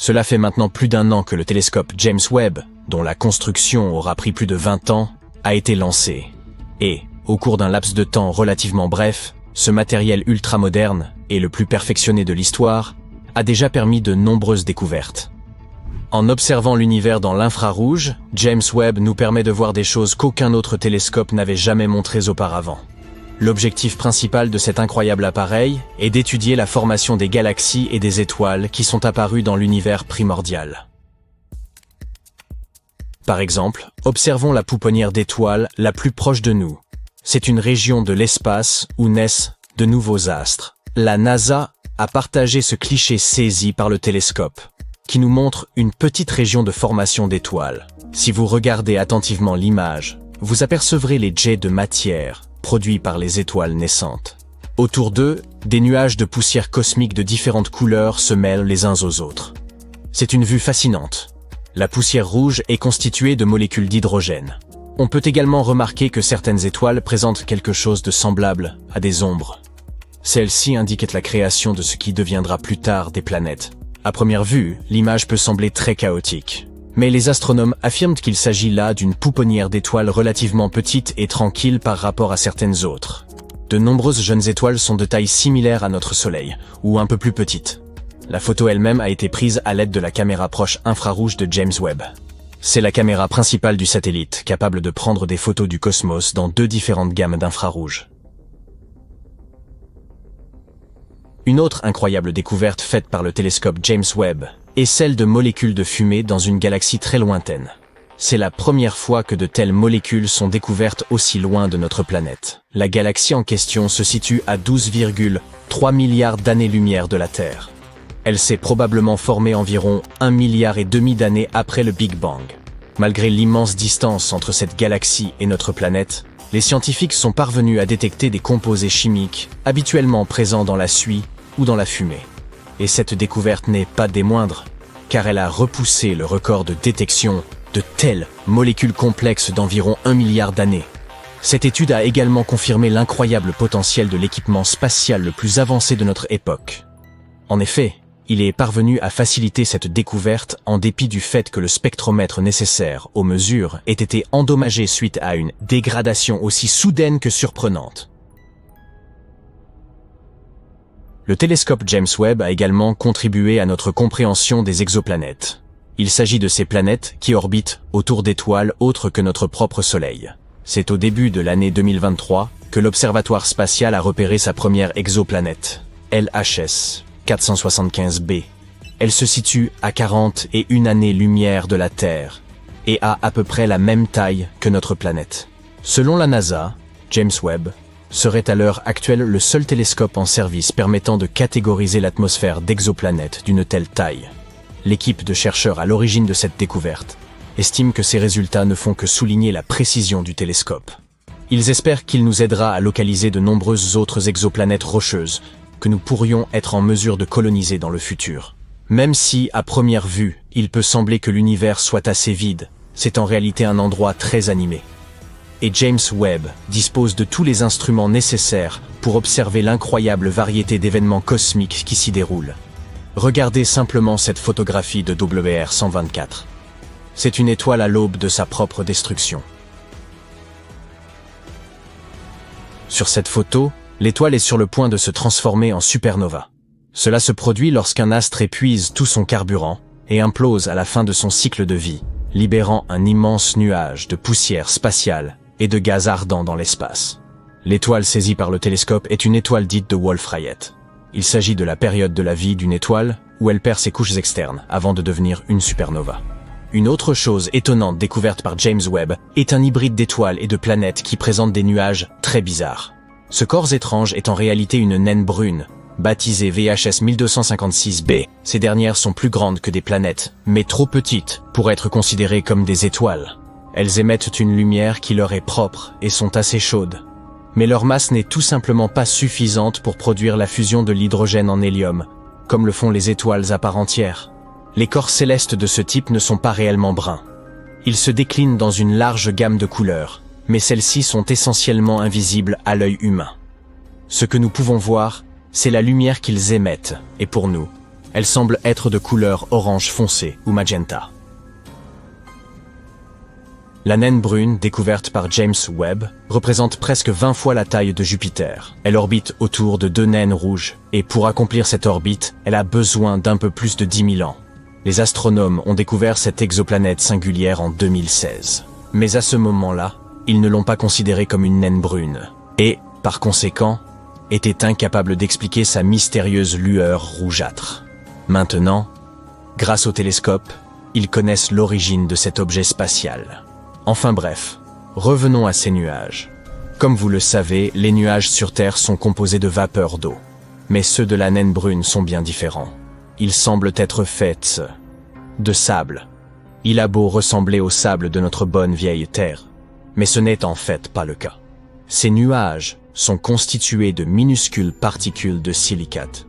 Cela fait maintenant plus d'1 an que le télescope James Webb, dont la construction aura pris plus de 20 ans, a été lancé. Et, au cours d'un laps de temps relativement bref, ce matériel ultramoderne, et le plus perfectionné de l'histoire, a déjà permis de nombreuses découvertes. En observant l'univers dans l'infrarouge, James Webb nous permet de voir des choses qu'aucun autre télescope n'avait jamais montrées auparavant. L'objectif principal de cet incroyable appareil est d'étudier la formation des galaxies et des étoiles qui sont apparues dans l'univers primordial. Par exemple, observons la pouponnière d'étoiles la plus proche de nous. C'est une région de l'espace où naissent de nouveaux astres. La NASA a partagé ce cliché saisi par le télescope, qui nous montre une petite région de formation d'étoiles. Si vous regardez attentivement l'image, vous apercevrez les jets de matière produits par les étoiles naissantes. Autour d'eux, des nuages de poussière cosmique de différentes couleurs se mêlent les uns aux autres. C'est une vue fascinante. La poussière rouge est constituée de molécules d'hydrogène. On peut également remarquer que certaines étoiles présentent quelque chose de semblable à des ombres. Celles-ci indiquent la création de ce qui deviendra plus tard des planètes. À première vue, l'image peut sembler très chaotique. Mais les astronomes affirment qu'il s'agit là d'une pouponnière d'étoiles relativement petite et tranquille par rapport à certaines autres. De nombreuses jeunes étoiles sont de taille similaire à notre Soleil, ou un peu plus petites. La photo elle-même a été prise à l'aide de la caméra proche infrarouge de James Webb. C'est la caméra principale du satellite, capable de prendre des photos du cosmos dans 2 différentes gammes d'infrarouge. Une autre incroyable découverte faite par le télescope James Webb est celle de molécules de fumée dans une galaxie très lointaine. C'est la première fois que de telles molécules sont découvertes aussi loin de notre planète. La galaxie en question se situe à 12,3 milliards d'années-lumière de la Terre. Elle s'est probablement formée environ 1,5 milliard d'années après le Big Bang. Malgré l'immense distance entre cette galaxie et notre planète, les scientifiques sont parvenus à détecter des composés chimiques habituellement présents dans la suie ou dans la fumée. Et cette découverte n'est pas des moindres, car elle a repoussé le record de détection de telles molécules complexes d'environ 1 milliard d'années. Cette étude a également confirmé l'incroyable potentiel de l'équipement spatial le plus avancé de notre époque. En effet, il est parvenu à faciliter cette découverte en dépit du fait que le spectromètre nécessaire aux mesures ait été endommagé suite à une dégradation aussi soudaine que surprenante. Le télescope James Webb a également contribué à notre compréhension des exoplanètes. Il s'agit de ces planètes qui orbitent autour d'étoiles autres que notre propre Soleil. C'est au début de l'année 2023 que l'Observatoire spatial a repéré sa première exoplanète, LHS 475b. Elle se situe à 41 années-lumière de la Terre et a à peu près la même taille que notre planète. Selon la NASA, James Webb serait à l'heure actuelle le seul télescope en service permettant de catégoriser l'atmosphère d'exoplanètes d'une telle taille. L'équipe de chercheurs à l'origine de cette découverte estime que ces résultats ne font que souligner la précision du télescope. Ils espèrent qu'il nous aidera à localiser de nombreuses autres exoplanètes rocheuses que nous pourrions être en mesure de coloniser dans le futur. Même si, à première vue, il peut sembler que l'univers soit assez vide, c'est en réalité un endroit très animé. Et James Webb dispose de tous les instruments nécessaires pour observer l'incroyable variété d'événements cosmiques qui s'y déroulent. Regardez simplement cette photographie de WR124. C'est une étoile à l'aube de sa propre destruction. Sur cette photo, l'étoile est sur le point de se transformer en supernova. Cela se produit lorsqu'un astre épuise tout son carburant et implose à la fin de son cycle de vie, libérant un immense nuage de poussière spatiale et de gaz ardent dans l'espace. L'étoile saisie par le télescope est une étoile dite de Wolf-Rayet. Il s'agit de la période de la vie d'une étoile où elle perd ses couches externes avant de devenir une supernova. Une autre chose étonnante découverte par James Webb est un hybride d'étoiles et de planètes qui présente des nuages très bizarres. Ce corps étrange est en réalité une naine brune, baptisée VHS 1256b. Ces dernières sont plus grandes que des planètes, mais trop petites pour être considérées comme des étoiles. Elles émettent une lumière qui leur est propre et sont assez chaudes. Mais leur masse n'est tout simplement pas suffisante pour produire la fusion de l'hydrogène en hélium, comme le font les étoiles à part entière. Les corps célestes de ce type ne sont pas réellement bruns. Ils se déclinent dans une large gamme de couleurs, mais celles-ci sont essentiellement invisibles à l'œil humain. Ce que nous pouvons voir, c'est la lumière qu'ils émettent, et pour nous, Elle semble être de couleur orange foncé ou magenta. La naine brune, découverte par James Webb, représente presque 20 fois la taille de Jupiter. Elle orbite autour de 2 naines rouges, et pour accomplir cette orbite, elle a besoin d'un peu plus de 10 000 ans. Les astronomes ont découvert cette exoplanète singulière en 2016. Mais à ce moment-là, ils ne l'ont pas considérée comme une naine brune, et, par conséquent, étaient incapables d'expliquer sa mystérieuse lueur rougeâtre. Maintenant, grâce au télescope, ils connaissent l'origine de cet objet spatial. Enfin bref, revenons à ces nuages. Comme vous le savez, les nuages sur Terre sont composés de vapeur d'eau. Mais ceux de la naine brune sont bien différents. Ils semblent être faits de sable. Il a beau ressembler au sable de notre bonne vieille Terre, mais ce n'est en fait pas le cas. Ces nuages sont constitués de minuscules particules de silicate.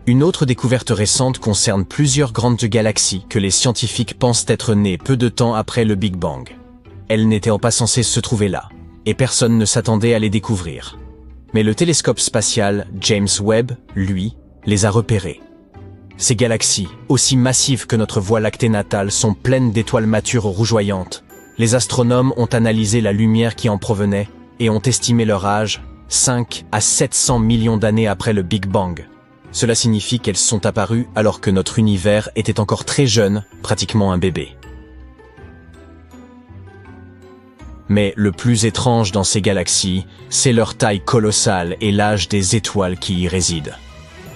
Une autre découverte récente concerne plusieurs grandes galaxies que les scientifiques pensent être nées peu de temps après le Big Bang. Elles n'étaient pas censées se trouver là, et personne ne s'attendait à les découvrir. Mais le télescope spatial James Webb, lui, les a repérées. Ces galaxies, aussi massives que notre Voie lactée natale, sont pleines d'étoiles matures rougeoyantes. Les astronomes ont analysé la lumière qui en provenait et ont estimé leur âge 5 à 700 millions d'années après le Big Bang. Cela signifie qu'elles sont apparues alors que notre univers était encore très jeune, pratiquement un bébé. Mais le plus étrange dans ces galaxies, c'est leur taille colossale et l'âge des étoiles qui y résident.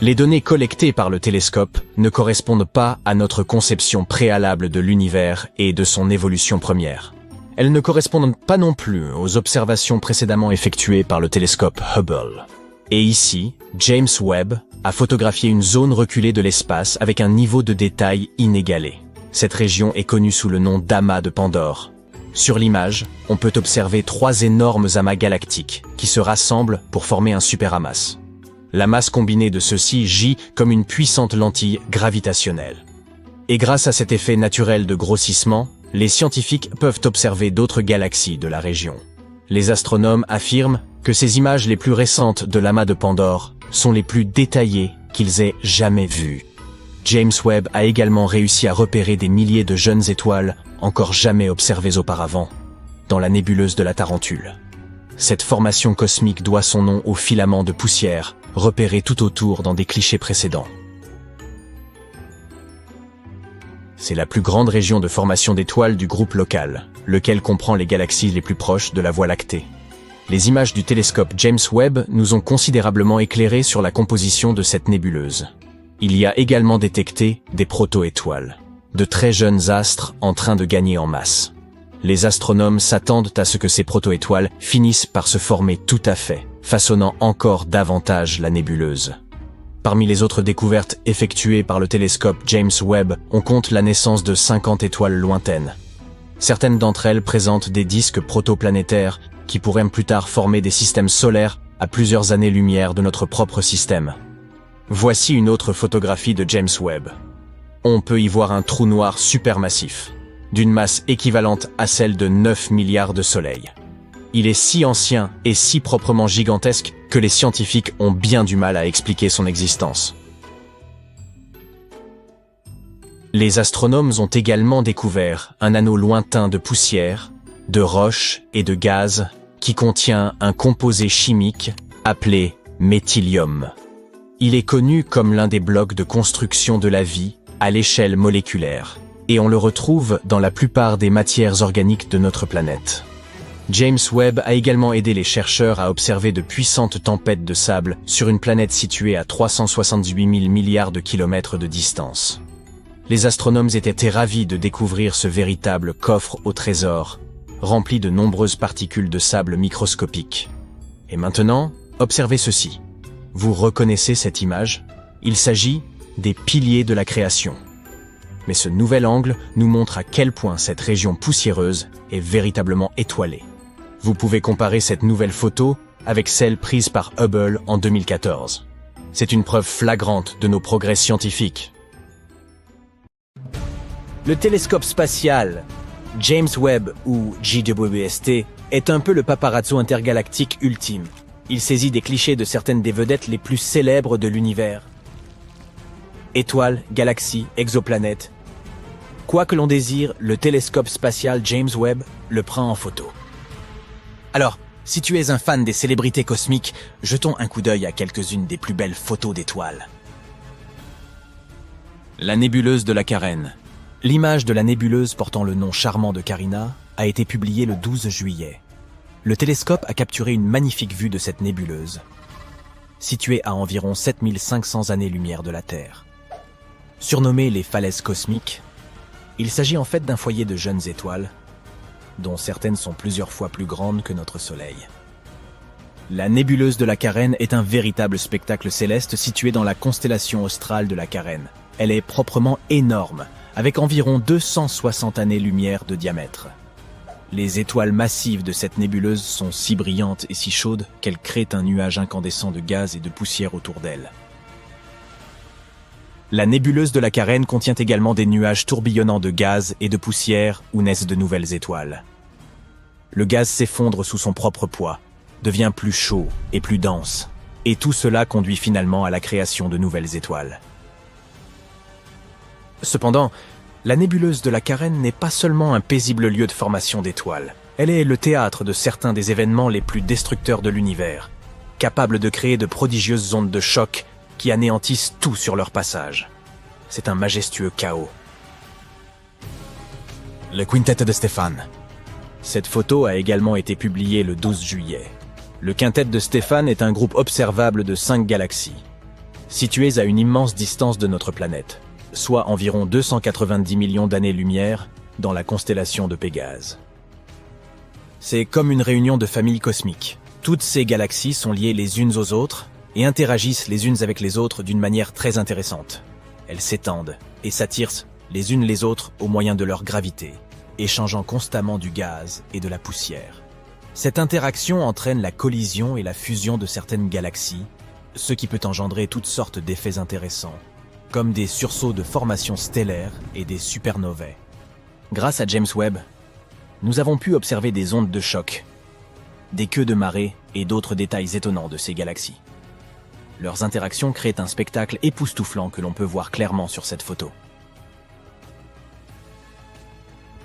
Les données collectées par le télescope ne correspondent pas à notre conception préalable de l'univers et de son évolution première. Elles ne correspondent pas non plus aux observations précédemment effectuées par le télescope Hubble. Et ici, James Webb a photographié une zone reculée de l'espace avec un niveau de détail inégalé. Cette région est connue sous le nom d'amas de Pandore. Sur l'image, on peut observer 3 énormes amas galactiques qui se rassemblent pour former un superamas. La masse combinée de ceux-ci gît comme une puissante lentille gravitationnelle. Et grâce à cet effet naturel de grossissement, les scientifiques peuvent observer d'autres galaxies de la région. Les astronomes affirment que ces images les plus récentes de l'amas de Pandore sont les plus détaillées qu'ils aient jamais vues. James Webb a également réussi à repérer des milliers de jeunes étoiles encore jamais observées auparavant, dans la nébuleuse de la Tarentule. Cette formation cosmique doit son nom aux filaments de poussière repérés tout autour dans des clichés précédents. C'est la plus grande région de formation d'étoiles du groupe local, lequel comprend les galaxies les plus proches de la Voie lactée. Les images du télescope James Webb nous ont considérablement éclairés sur la composition de cette nébuleuse. Il y a également détecté des proto-étoiles, de très jeunes astres en train de gagner en masse. Les astronomes s'attendent à ce que ces proto-étoiles finissent par se former tout à fait, façonnant encore davantage la nébuleuse. Parmi les autres découvertes effectuées par le télescope James Webb, on compte la naissance de 50 étoiles lointaines. Certaines d'entre elles présentent des disques protoplanétaires qui pourraient plus tard former des systèmes solaires à plusieurs années-lumière de notre propre système. Voici une autre photographie de James Webb. On peut y voir un trou noir supermassif, d'une masse équivalente à celle de 9 milliards de soleils. Il est si ancien et si proprement gigantesque que les scientifiques ont bien du mal à expliquer son existence. Les astronomes ont également découvert un anneau lointain de poussière, de roches et de gaz qui contient un composé chimique appelé méthylium. Il est connu comme l'un des blocs de construction de la vie à l'échelle moléculaire, et on le retrouve dans la plupart des matières organiques de notre planète. James Webb a également aidé les chercheurs à observer de puissantes tempêtes de sable sur une planète située à 378 000 milliards de kilomètres de distance. Les astronomes étaient ravis de découvrir ce véritable coffre au trésor, rempli de nombreuses particules de sable microscopiques. Et maintenant, observez ceci. Vous reconnaissez cette image? Il s'agit des piliers de la création. Mais ce nouvel angle nous montre à quel point cette région poussiéreuse est véritablement étoilée. Vous pouvez comparer cette nouvelle photo avec celle prise par Hubble en 2014. C'est une preuve flagrante de nos progrès scientifiques. Le télescope spatial James Webb ou JWST est un peu le paparazzo intergalactique ultime. Il saisit des clichés de certaines des vedettes les plus célèbres de l'univers. Étoiles, galaxies, exoplanètes. Quoi que l'on désire, le télescope spatial James Webb le prend en photo. Alors, si tu es un fan des célébrités cosmiques, jetons un coup d'œil à quelques-unes des plus belles photos d'étoiles. La nébuleuse de la Carène. L'image de la nébuleuse portant le nom charmant de Carina a été publiée le 12 juillet. Le télescope a capturé une magnifique vue de cette nébuleuse, située à environ 7500 années-lumière de la Terre. Surnommée les falaises cosmiques, il s'agit en fait d'un foyer de jeunes étoiles, dont certaines sont plusieurs fois plus grandes que notre Soleil. La nébuleuse de la Carène est un véritable spectacle céleste situé dans la constellation australe de la Carène. Elle est proprement énorme, avec environ 260 années-lumière de diamètre. Les étoiles massives de cette nébuleuse sont si brillantes et si chaudes qu'elles créent un nuage incandescent de gaz et de poussière autour d'elles. La nébuleuse de la Carène contient également des nuages tourbillonnants de gaz et de poussière où naissent de nouvelles étoiles. Le gaz s'effondre sous son propre poids, devient plus chaud et plus dense, et tout cela conduit finalement à la création de nouvelles étoiles. Cependant, la nébuleuse de la Carène n'est pas seulement un paisible lieu de formation d'étoiles. Elle est le théâtre de certains des événements les plus destructeurs de l'univers, capable de créer de prodigieuses ondes de choc qui anéantissent tout sur leur passage. C'est un majestueux chaos. Le quintet de Stéphane. Cette photo a également été publiée le 12 juillet. Le quintet de Stéphane est un groupe observable de 5 galaxies, situées à une immense distance de notre planète, soit environ 290 millions d'années-lumière dans la constellation de Pégase. C'est comme une réunion de familles cosmiques. Toutes ces galaxies sont liées les unes aux autres et interagissent les unes avec les autres d'une manière très intéressante. Elles s'étendent et s'attirent les unes les autres au moyen de leur gravité, échangeant constamment du gaz et de la poussière. Cette interaction entraîne la collision et la fusion de certaines galaxies, ce qui peut engendrer toutes sortes d'effets intéressants, comme des sursauts de formation stellaire et des supernovae. Grâce à James Webb, nous avons pu observer des ondes de choc, des queues de marée et d'autres détails étonnants de ces galaxies. Leurs interactions créent un spectacle époustouflant que l'on peut voir clairement sur cette photo.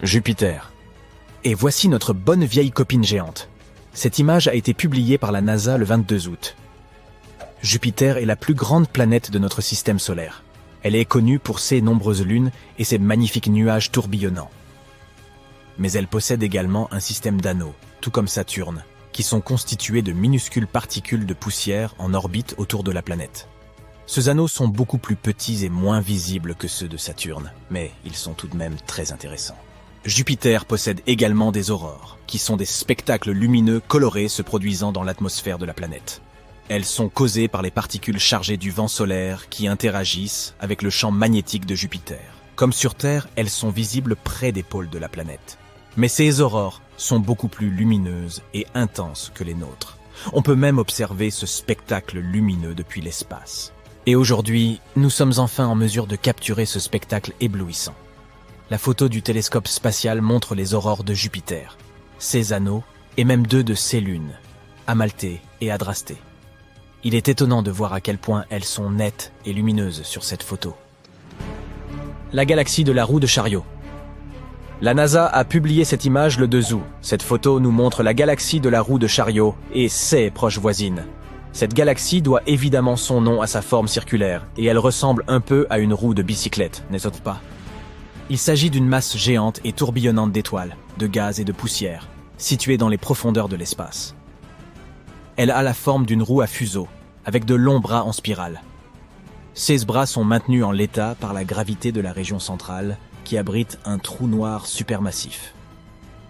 Jupiter. Et voici notre bonne vieille copine géante. Cette image a été publiée par la NASA le 22 août. Jupiter est la plus grande planète de notre système solaire. Elle est connue pour ses nombreuses lunes et ses magnifiques nuages tourbillonnants. Mais elle possède également un système d'anneaux, tout comme Saturne, qui sont constitués de minuscules particules de poussière en orbite autour de la planète. Ces anneaux sont beaucoup plus petits et moins visibles que ceux de Saturne, mais ils sont tout de même très intéressants. Jupiter possède également des aurores, qui sont des spectacles lumineux colorés se produisant dans l'atmosphère de la planète. Elles sont causées par les particules chargées du vent solaire qui interagissent avec le champ magnétique de Jupiter. Comme sur Terre, elles sont visibles près des pôles de la planète. Mais ces aurores sont beaucoup plus lumineuses et intenses que les nôtres. On peut même observer ce spectacle lumineux depuis l'espace. Et aujourd'hui, nous sommes enfin en mesure de capturer ce spectacle éblouissant. La photo du télescope spatial montre les aurores de Jupiter, ses anneaux et même deux de ses lunes, Amalthée et Adrastée. Il est étonnant de voir à quel point elles sont nettes et lumineuses sur cette photo. La galaxie de la roue de Chariot. La NASA a publié cette image le 2 août. Cette photo nous montre la galaxie de la roue de Chariot et ses proches voisines. Cette galaxie doit évidemment son nom à sa forme circulaire et elle ressemble un peu à une roue de bicyclette, n'est-ce pas? Il s'agit d'une masse géante et tourbillonnante d'étoiles, de gaz et de poussière, située dans les profondeurs de l'espace. Elle a la forme d'une roue à fuseau, avec de longs bras en spirale. Ces bras sont maintenus en l'état par la gravité de la région centrale, qui abrite un trou noir supermassif.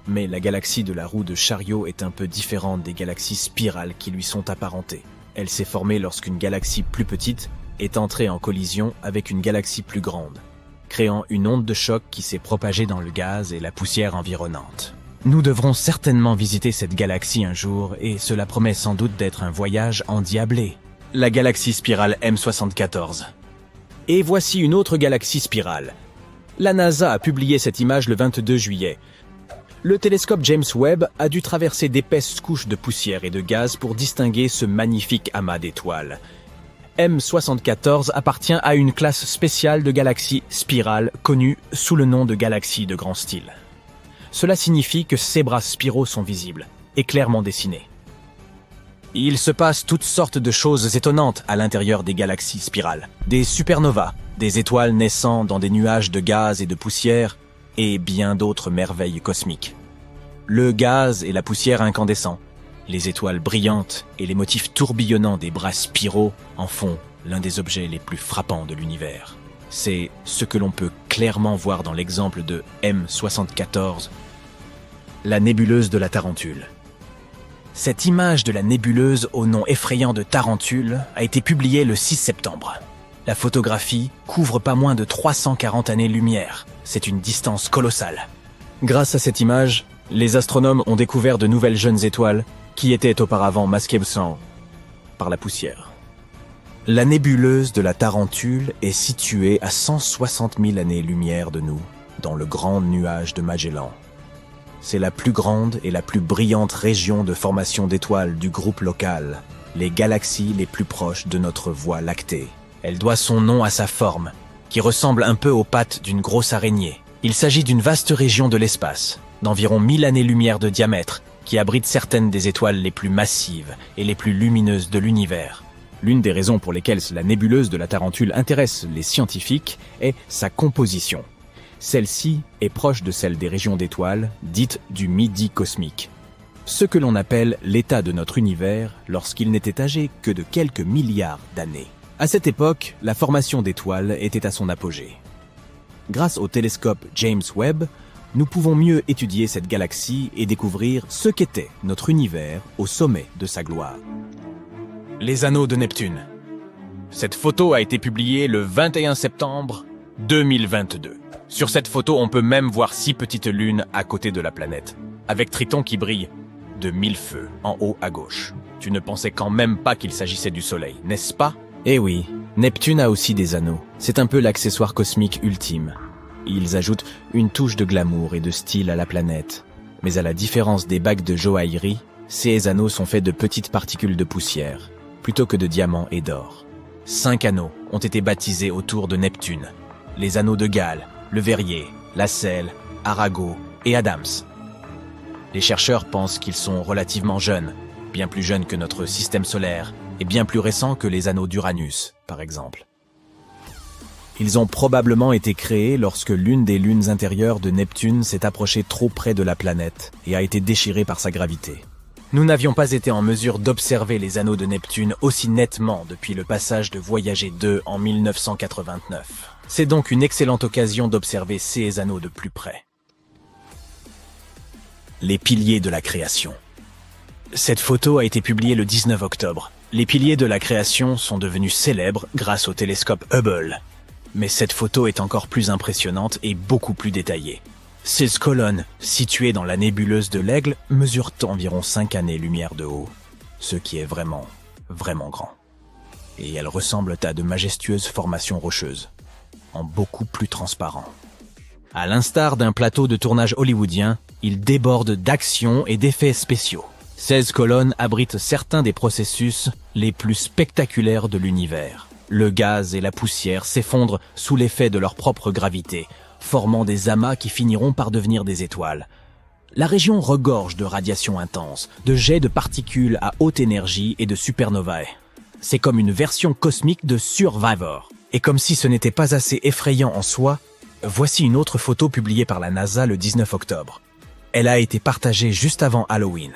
Mais la galaxie de la roue de Chariot est un peu différente des galaxies spirales qui lui sont apparentées. Elle s'est formée lorsqu'une galaxie plus petite est entrée en collision avec une galaxie plus grande, créant une onde de choc qui s'est propagée dans le gaz et la poussière environnante. Nous devrons certainement visiter cette galaxie un jour et cela promet sans doute d'être un voyage endiablé. La galaxie spirale M74. Et voici une autre galaxie spirale. La NASA a publié cette image le 22 juillet. Le télescope James Webb a dû traverser d'épaisses couches de poussière et de gaz pour distinguer ce magnifique amas d'étoiles. M74 appartient à une classe spéciale de galaxies spirales connue sous le nom de galaxies de grand style. Cela signifie que ces bras spiraux sont visibles et clairement dessinés. Il se passe toutes sortes de choses étonnantes à l'intérieur des galaxies spirales. Des supernovas, des étoiles naissant dans des nuages de gaz et de poussière, et bien d'autres merveilles cosmiques. Le gaz et la poussière incandescents, les étoiles brillantes et les motifs tourbillonnants des bras spiraux en font l'un des objets les plus frappants de l'univers. C'est ce que l'on peut clairement voir dans l'exemple de M74, la nébuleuse de la Tarentule. Cette image de la nébuleuse au nom effrayant de Tarentule a été publiée le 6 septembre. La photographie couvre pas moins de 340 années-lumière. C'est une distance colossale. Grâce à cette image, les astronomes ont découvert de nouvelles jeunes étoiles qui étaient auparavant masquées par la poussière. La nébuleuse de la Tarentule est située à 160 000 années-lumière de nous, dans le grand nuage de Magellan. C'est la plus grande et la plus brillante région de formation d'étoiles du groupe local, les galaxies les plus proches de notre Voie lactée. Elle doit son nom à sa forme, qui ressemble un peu aux pattes d'une grosse araignée. Il s'agit d'une vaste région de l'espace, d'environ 1000 années-lumière de diamètre, qui abrite certaines des étoiles les plus massives et les plus lumineuses de l'univers. L'une des raisons pour lesquelles la nébuleuse de la Tarentule intéresse les scientifiques est sa composition. Celle-ci est proche de celle des régions d'étoiles, dites du midi cosmique. Ce que l'on appelle l'état de notre univers lorsqu'il n'était âgé que de quelques milliards d'années. À cette époque, la formation d'étoiles était à son apogée. Grâce au télescope James Webb, nous pouvons mieux étudier cette galaxie et découvrir ce qu'était notre univers au sommet de sa gloire. Les anneaux de Neptune. Cette photo a été publiée le 21 septembre 2022. Sur cette photo, on peut même voir 6 petites lunes à côté de la planète, avec Triton qui brille de 1000 feux en haut à gauche. Tu ne pensais quand même pas qu'il s'agissait du Soleil, n'est-ce pas? Eh oui, Neptune a aussi des anneaux. C'est un peu l'accessoire cosmique ultime. Ils ajoutent une touche de glamour et de style à la planète. Mais à la différence des bagues de joaillerie, ces anneaux sont faits de petites particules de poussière, plutôt que de diamants et d'or. 5 anneaux ont été baptisés autour de Neptune. Les anneaux de Gale, le Verrier, Lassell, Arago et Adams. Les chercheurs pensent qu'ils sont relativement jeunes, bien plus jeunes que notre système solaire, et bien plus récents que les anneaux d'Uranus, par exemple. Ils ont probablement été créés lorsque l'une des lunes intérieures de Neptune s'est approchée trop près de la planète et a été déchirée par sa gravité. Nous n'avions pas été en mesure d'observer les anneaux de Neptune aussi nettement depuis le passage de Voyager 2 en 1989. C'est donc une excellente occasion d'observer ces anneaux de plus près. Les piliers de la création. Cette photo a été publiée le 19 octobre. Les piliers de la création sont devenus célèbres grâce au télescope Hubble. Mais cette photo est encore plus impressionnante et beaucoup plus détaillée. Ces colonnes, situées dans la nébuleuse de l'Aigle, mesurent environ 5 années-lumière de haut, ce qui est vraiment, vraiment grand. Et elles ressemblent à de majestueuses formations rocheuses, en beaucoup plus transparent. À l'instar d'un plateau de tournage hollywoodien, il déborde d'action et d'effets spéciaux. 16 colonnes abritent certains des processus les plus spectaculaires de l'univers. Le gaz et la poussière s'effondrent sous l'effet de leur propre gravité, formant des amas qui finiront par devenir des étoiles. La région regorge de radiations intenses, de jets de particules à haute énergie et de supernovae. C'est comme une version cosmique de Survivor. Et comme si ce n'était pas assez effrayant en soi, voici une autre photo publiée par la NASA le 19 octobre. Elle a été partagée juste avant Halloween.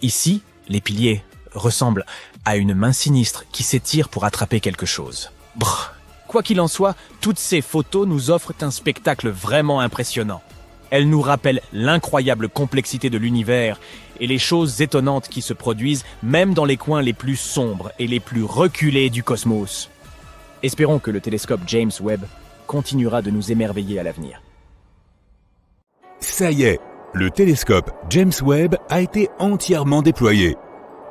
Ici, les piliers ressemblent à une main sinistre qui s'étire pour attraper quelque chose. Brrr. Quoi qu'il en soit, toutes ces photos nous offrent un spectacle vraiment impressionnant. Elles nous rappellent l'incroyable complexité de l'univers et les choses étonnantes qui se produisent même dans les coins les plus sombres et les plus reculés du cosmos. Espérons que le télescope James Webb continuera de nous émerveiller à l'avenir. Ça y est, le télescope James Webb a été entièrement déployé.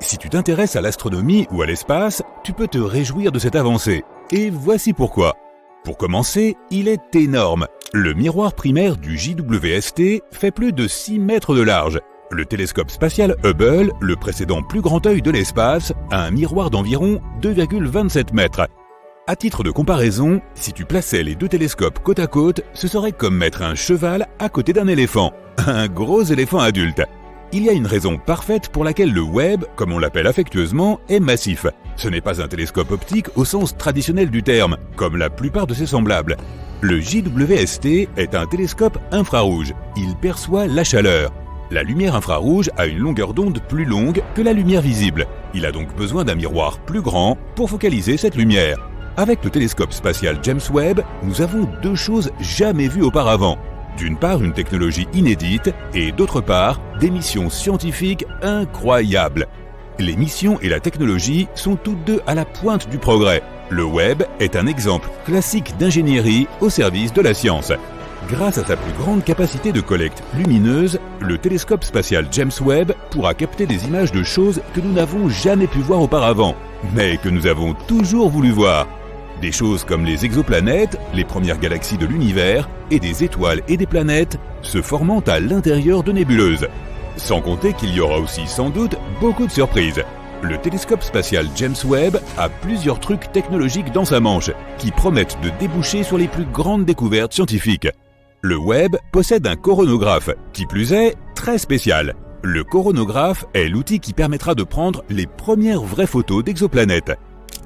Si tu t'intéresses à l'astronomie ou à l'espace, tu peux te réjouir de cette avancée. Et voici pourquoi. Pour commencer, il est énorme. Le miroir primaire du JWST fait plus de 6 mètres de large. Le télescope spatial Hubble, le précédent plus grand œil de l'espace, a un miroir d'environ 2,27 mètres. À titre de comparaison, si tu plaçais les deux télescopes côte à côte, ce serait comme mettre un cheval à côté d'un éléphant. Un gros éléphant adulte. Il y a une raison parfaite pour laquelle le Webb, comme on l'appelle affectueusement, est massif. Ce n'est pas un télescope optique au sens traditionnel du terme, comme la plupart de ses semblables. Le JWST est un télescope infrarouge. Il perçoit la chaleur. La lumière infrarouge a une longueur d'onde plus longue que la lumière visible. Il a donc besoin d'un miroir plus grand pour focaliser cette lumière. Avec le télescope spatial James Webb, nous avons deux choses jamais vues auparavant. D'une part, une technologie inédite et d'autre part, des missions scientifiques incroyables. Les missions et la technologie sont toutes deux à la pointe du progrès. Le Webb est un exemple classique d'ingénierie au service de la science. Grâce à sa plus grande capacité de collecte lumineuse, le télescope spatial James Webb pourra capter des images de choses que nous n'avons jamais pu voir auparavant, mais que nous avons toujours voulu voir. Des choses comme les exoplanètes, les premières galaxies de l'univers, et des étoiles et des planètes se formant à l'intérieur de nébuleuses. Sans compter qu'il y aura aussi sans doute beaucoup de surprises. Le télescope spatial James Webb a plusieurs trucs technologiques dans sa manche, qui promettent de déboucher sur les plus grandes découvertes scientifiques. Le Webb possède un coronographe, qui plus est, très spécial. Le coronographe est l'outil qui permettra de prendre les premières vraies photos d'exoplanètes.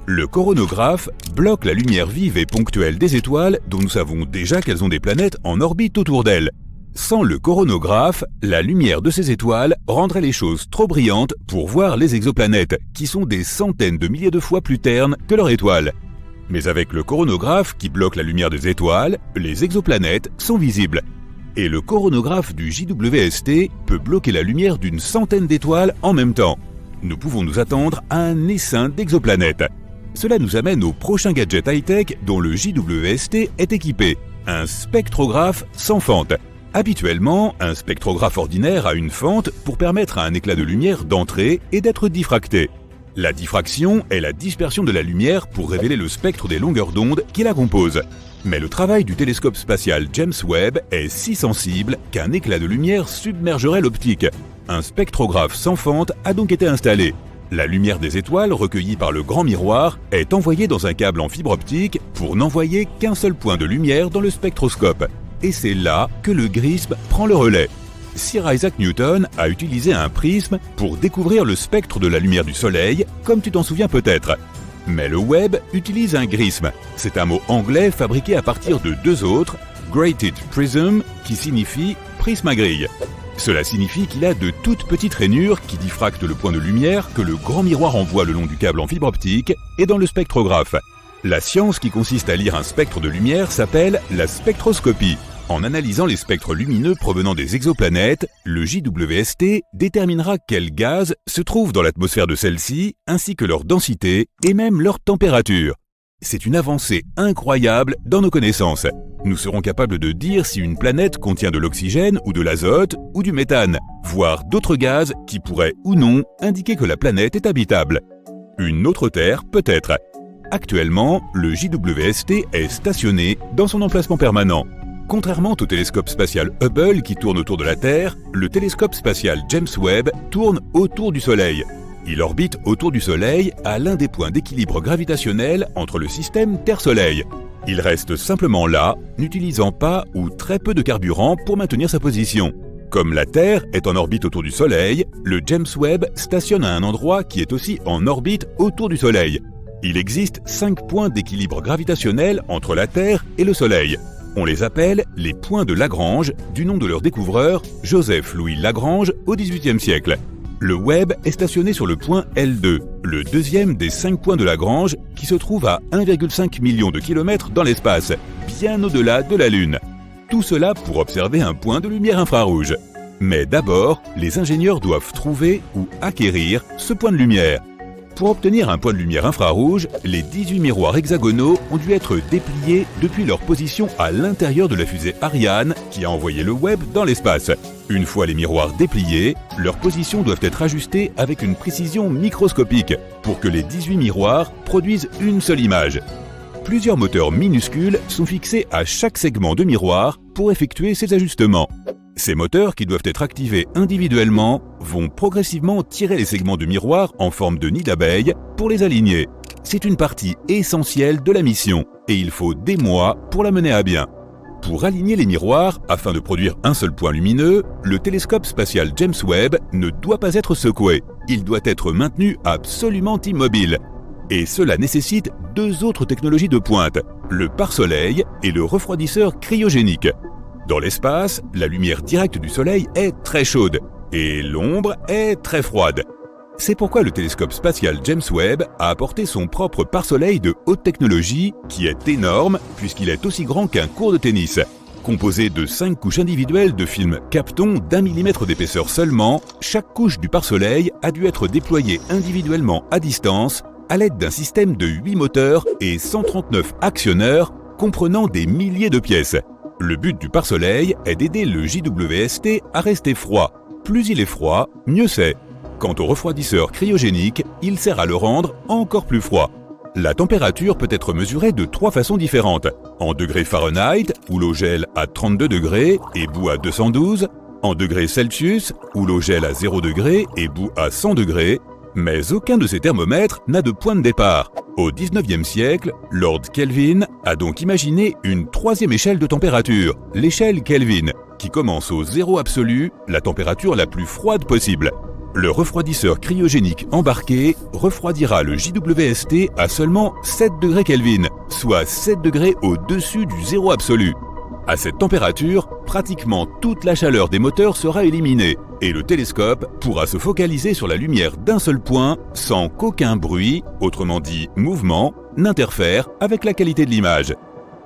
Le coronographe bloque la lumière vive et ponctuelle des étoiles dont nous savons déjà qu'elles ont des planètes en orbite autour d'elles. Sans le coronographe, la lumière de ces étoiles rendrait les choses trop brillantes pour voir les exoplanètes, qui sont des centaines de milliers de fois plus ternes que leur étoile. Mais avec le coronographe qui bloque la lumière des étoiles, les exoplanètes sont visibles. Et le coronographe du JWST peut bloquer la lumière d'une centaine d'étoiles en même temps. Nous pouvons nous attendre à un essaim d'exoplanètes. Cela nous amène au prochain gadget high-tech dont le JWST est équipé, un spectrographe sans fente. Habituellement, un spectrographe ordinaire a une fente pour permettre à un éclat de lumière d'entrer et d'être diffracté. La diffraction est la dispersion de la lumière pour révéler le spectre des longueurs d'onde qui la composent. Mais le travail du télescope spatial James Webb est si sensible qu'un éclat de lumière submergerait l'optique. Un spectrographe sans fente a donc été installé. La lumière des étoiles recueillie par le grand miroir est envoyée dans un câble en fibre optique pour n'envoyer qu'un seul point de lumière dans le spectroscope. Et c'est là que le grisme prend le relais. Sir Isaac Newton a utilisé un prisme pour découvrir le spectre de la lumière du Soleil, comme tu t'en souviens peut-être. Mais le Webb utilise un grisme. C'est un mot anglais fabriqué à partir de deux autres, Grated Prism, qui signifie prisme à grille. Cela signifie qu'il a de toutes petites rainures qui diffractent le point de lumière que le grand miroir envoie le long du câble en fibre optique et dans le spectrographe. La science qui consiste à lire un spectre de lumière s'appelle la spectroscopie. En analysant les spectres lumineux provenant des exoplanètes, le JWST déterminera quels gaz se trouvent dans l'atmosphère de celle-ci, ainsi que leur densité et même leur température. C'est une avancée incroyable dans nos connaissances. Nous serons capables de dire si une planète contient de l'oxygène ou de l'azote ou du méthane, voire d'autres gaz qui pourraient ou non indiquer que la planète est habitable. Une autre Terre peut-être. Actuellement, le JWST est stationné dans son emplacement permanent. Contrairement au télescope spatial Hubble qui tourne autour de la Terre, le télescope spatial James Webb tourne autour du Soleil. Il orbite autour du Soleil à l'un des points d'équilibre gravitationnel entre le système Terre-Soleil. Il reste simplement là, n'utilisant pas ou très peu de carburant pour maintenir sa position. Comme la Terre est en orbite autour du Soleil, le James Webb stationne à un endroit qui est aussi en orbite autour du Soleil. Il existe 5 points d'équilibre gravitationnel entre la Terre et le Soleil. On les appelle les points de Lagrange, du nom de leur découvreur, Joseph-Louis Lagrange, au XVIIIe siècle. Le Webb est stationné sur le point L2, le deuxième des 5 points de Lagrange qui se trouve à 1,5 million de kilomètres dans l'espace, bien au-delà de la Lune. Tout cela pour observer un point de lumière infrarouge. Mais d'abord, les ingénieurs doivent trouver ou acquérir ce point de lumière. Pour obtenir un point de lumière infrarouge, les 18 miroirs hexagonaux ont dû être dépliés depuis leur position à l'intérieur de la fusée Ariane qui a envoyé le Webb dans l'espace. Une fois les miroirs dépliés, leurs positions doivent être ajustées avec une précision microscopique pour que les 18 miroirs produisent une seule image. Plusieurs moteurs minuscules sont fixés à chaque segment de miroir pour effectuer ces ajustements. Ces moteurs, qui doivent être activés individuellement, vont progressivement tirer les segments de miroir en forme de nid d'abeille pour les aligner. C'est une partie essentielle de la mission et il faut des mois pour la mener à bien. Pour aligner les miroirs, afin de produire un seul point lumineux, le télescope spatial James Webb ne doit pas être secoué. Il doit être maintenu absolument immobile. Et cela nécessite deux autres technologies de pointe, le pare-soleil et le refroidisseur cryogénique. Dans l'espace, la lumière directe du Soleil est très chaude et l'ombre est très froide. C'est pourquoi le télescope spatial James Webb a apporté son propre pare-soleil de haute technologie qui est énorme puisqu'il est aussi grand qu'un court de tennis. Composé de 5 couches individuelles de film Kapton d'1 mm d'épaisseur seulement, chaque couche du pare-soleil a dû être déployée individuellement à distance à l'aide d'un système de 8 moteurs et 139 actionneurs comprenant des milliers de pièces. Le but du pare-soleil est d'aider le JWST à rester froid. Plus il est froid, mieux c'est. Quant au refroidisseur cryogénique, il sert à le rendre encore plus froid. La température peut être mesurée de 3 façons différentes. En degrés Fahrenheit, où l'eau gèle à 32 degrés et bout à 212. En degrés Celsius, où l'eau gèle à 0 degrés et bout à 100 degrés. Mais aucun de ces thermomètres n'a de point de départ. Au XIXe siècle, Lord Kelvin a donc imaginé une troisième échelle de température, l'échelle Kelvin, qui commence au zéro absolu, la température la plus froide possible. Le refroidisseur cryogénique embarqué refroidira le JWST à seulement 7 degrés Kelvin, soit 7 degrés au-dessus du zéro absolu. À cette température, pratiquement toute la chaleur des moteurs sera éliminée et le télescope pourra se focaliser sur la lumière d'un seul point sans qu'aucun bruit, autrement dit mouvement, n'interfère avec la qualité de l'image.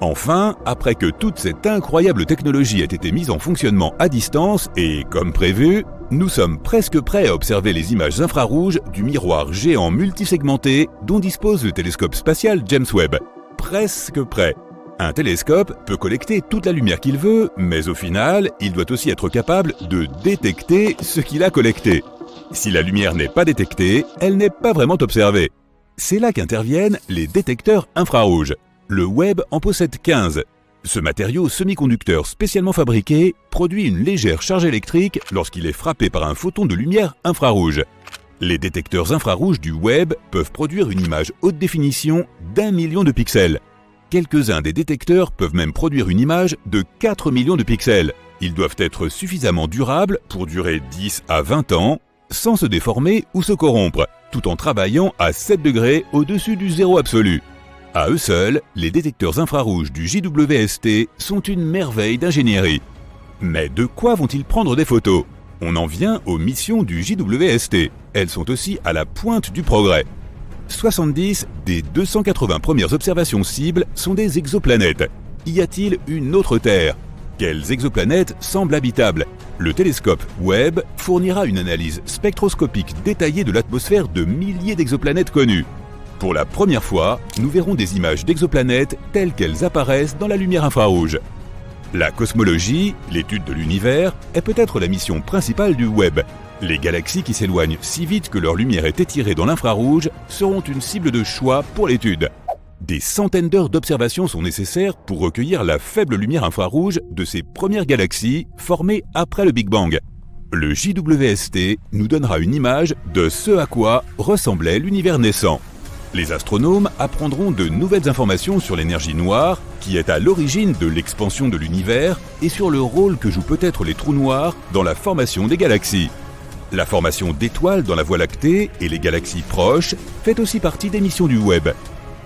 Enfin, après que toute cette incroyable technologie ait été mise en fonctionnement à distance et comme prévu, nous sommes presque prêts à observer les images infrarouges du miroir géant multisegmenté dont dispose le télescope spatial James Webb. Presque prêt. Un télescope peut collecter toute la lumière qu'il veut, mais au final, il doit aussi être capable de détecter ce qu'il a collecté. Si la lumière n'est pas détectée, elle n'est pas vraiment observée. C'est là qu'interviennent les détecteurs infrarouges. Le Webb en possède 15. Ce matériau semi-conducteur spécialement fabriqué produit une légère charge électrique lorsqu'il est frappé par un photon de lumière infrarouge. Les détecteurs infrarouges du Webb peuvent produire une image haute définition d'1 million de pixels. Quelques-uns des détecteurs peuvent même produire une image de 4 millions de pixels. Ils doivent être suffisamment durables pour durer 10 à 20 ans, sans se déformer ou se corrompre, tout en travaillant à 7 degrés au-dessus du zéro absolu. À eux seuls, les détecteurs infrarouges du JWST sont une merveille d'ingénierie. Mais de quoi vont-ils prendre des photos? On en vient aux missions du JWST. Elles sont aussi à la pointe du progrès. 70 des 280 premières observations cibles sont des exoplanètes. Y a-t-il une autre Terre? Quelles exoplanètes semblent habitables? Le télescope Webb fournira une analyse spectroscopique détaillée de l'atmosphère de milliers d'exoplanètes connues. Pour la première fois, nous verrons des images d'exoplanètes telles qu'elles apparaissent dans la lumière infrarouge. La cosmologie, l'étude de l'univers, est peut-être la mission principale du Webb. Les galaxies qui s'éloignent si vite que leur lumière est étirée dans l'infrarouge seront une cible de choix pour l'étude. Des centaines d'heures d'observation sont nécessaires pour recueillir la faible lumière infrarouge de ces premières galaxies formées après le Big Bang. Le JWST nous donnera une image de ce à quoi ressemblait l'univers naissant. Les astronomes apprendront de nouvelles informations sur l'énergie noire, qui est à l'origine de l'expansion de l'univers, et sur le rôle que jouent peut-être les trous noirs dans la formation des galaxies. La formation d'étoiles dans la Voie lactée et les galaxies proches fait aussi partie des missions du Webb.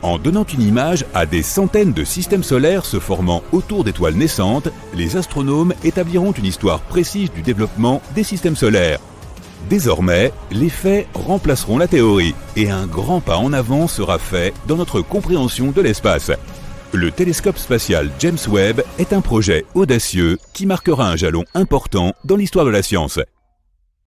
En donnant une image à des centaines de systèmes solaires se formant autour d'étoiles naissantes, les astronomes établiront une histoire précise du développement des systèmes solaires. Désormais, les faits remplaceront la théorie et un grand pas en avant sera fait dans notre compréhension de l'espace. Le télescope spatial James Webb est un projet audacieux qui marquera un jalon important dans l'histoire de la science.